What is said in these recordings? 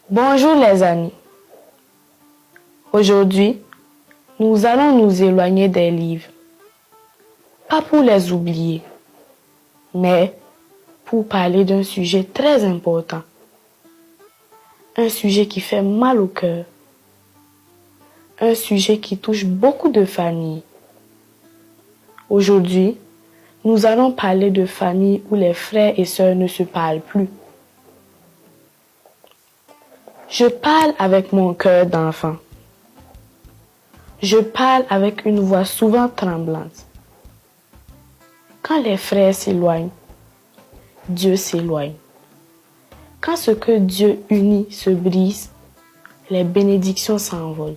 Bonjour les amis. Aujourd'hui, nous allons nous éloigner des livres. Pas pour les oublier, mais pour parler d'un sujet très important. Un sujet qui fait mal au cœur. Un sujet qui touche beaucoup de familles. Aujourd'hui, nous allons parler de familles où les frères et sœurs ne se parlent plus. Je parle avec mon cœur d'enfant. Je parle avec une voix souvent tremblante. Quand les frères s'éloignent, Dieu s'éloigne. Quand ce que Dieu unit se brise, les bénédictions s'envolent.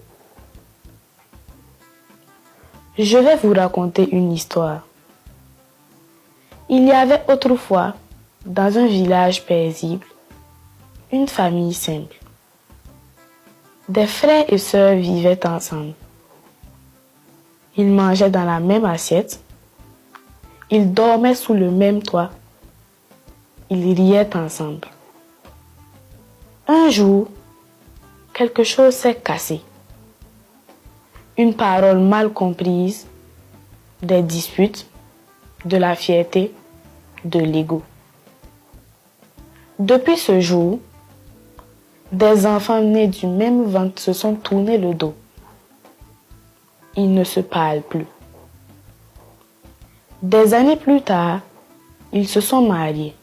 Je vais vous raconter une histoire. Il y avait autrefois, dans un village paisible, une famille simple. Des frères et sœurs vivaient ensemble. Ils mangeaient dans la même assiette. Ils dormaient sous le même toit. Ils riaient ensemble. Un jour, quelque chose s'est cassé. Une parole mal comprise, des disputes, de la fierté, de l'ego. Depuis ce jour, des enfants nés du même ventre se sont tournés le dos. Ils ne se parlent plus. Des années plus tard, ils se sont mariés.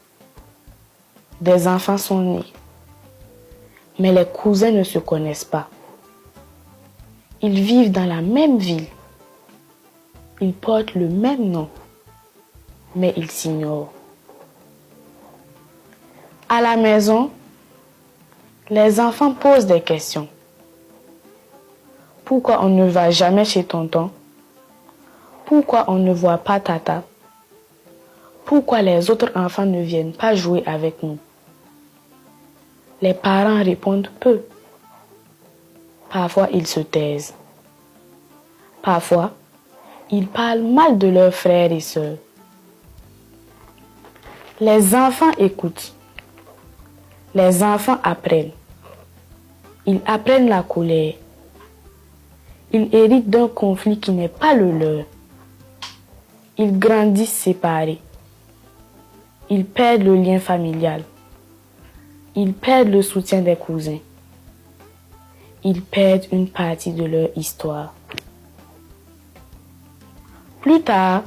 Des enfants sont nés. Mais les cousins ne se connaissent pas. Ils vivent dans la même ville. Ils portent le même nom. Mais ils s'ignorent. À la maison, les enfants posent des questions. Pourquoi on ne va jamais chez tonton? Pourquoi on ne voit pas tata? Pourquoi les autres enfants ne viennent pas jouer avec nous? Les parents répondent peu. Parfois, ils se taisent. Parfois, ils parlent mal de leurs frères et sœurs. Les enfants écoutent. Les enfants apprennent. Ils apprennent la colère. Ils héritent d'un conflit qui n'est pas le leur. Ils grandissent séparés. Ils perdent le lien familial. Ils perdent le soutien des cousins. Ils perdent une partie de leur histoire. Plus tard,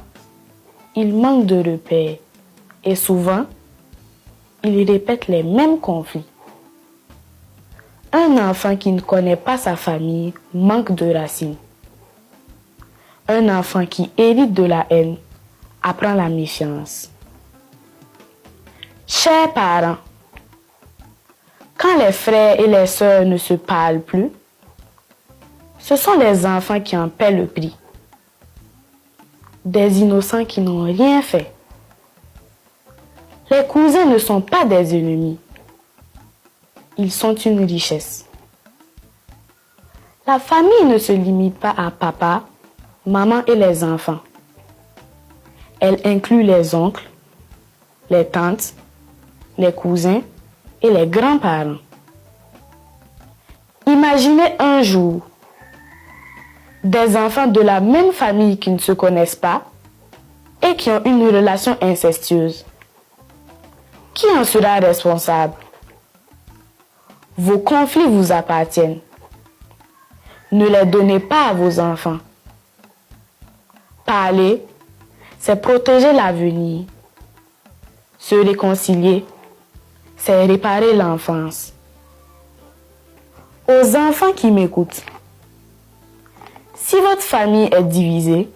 ils manquent de repères et souvent, ils répètent les mêmes conflits. Un enfant qui ne connaît pas sa famille manque de racines. Un enfant qui hérite de la haine apprend la méfiance. Chers parents, quand les frères et les sœurs ne se parlent plus, ce sont les enfants qui en paient le prix. Des innocents qui n'ont rien fait. Les cousins ne sont pas des ennemis. Ils sont une richesse. La famille ne se limite pas à papa, maman et les enfants. Elle inclut les oncles, les tantes, les cousins et les grands-parents. Imaginez un jour des enfants de la même famille qui ne se connaissent pas et qui ont une relation incestueuse. Qui en sera responsable? Vos conflits vous appartiennent. Ne les donnez pas à vos enfants. Parler, c'est protéger l'avenir. Se réconcilier, c'est réparer l'enfance. Aux enfants qui m'écoutent, si votre famille est divisée,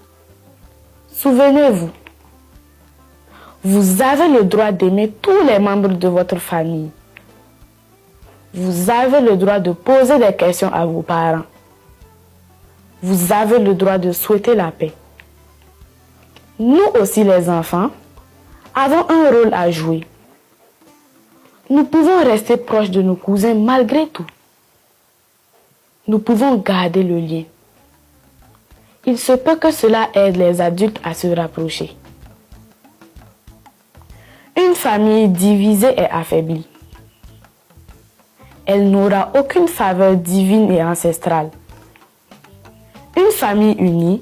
souvenez-vous, vous avez le droit d'aimer tous les membres de votre famille. Vous avez le droit de poser des questions à vos parents. Vous avez le droit de souhaiter la paix. Nous aussi les enfants, avons un rôle à jouer. Nous pouvons rester proches de nos cousins malgré tout. Nous pouvons garder le lien. Il se peut que cela aide les adultes à se rapprocher. Une famille divisée est affaiblie. elle n'aura aucune faveur divine et ancestrale. Une famille unie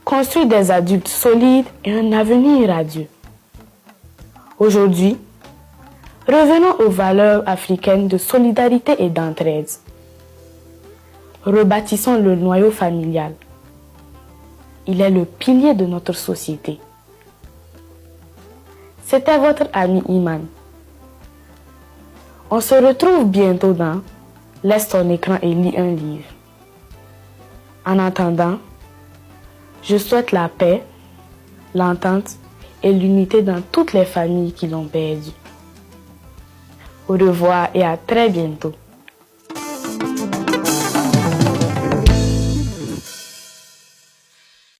construit des adultes solides et un avenir radieux. Aujourd'hui, revenons aux valeurs africaines de solidarité et d'entraide. Rebâtissons le noyau familial. Il est le pilier de notre société. C'était votre ami Iman. On se retrouve bientôt dans Laisse ton écran et lis un livre. En attendant, je souhaite la paix, l'entente et l'unité dans toutes les familles qui l'ont perdu. Au revoir et à très bientôt.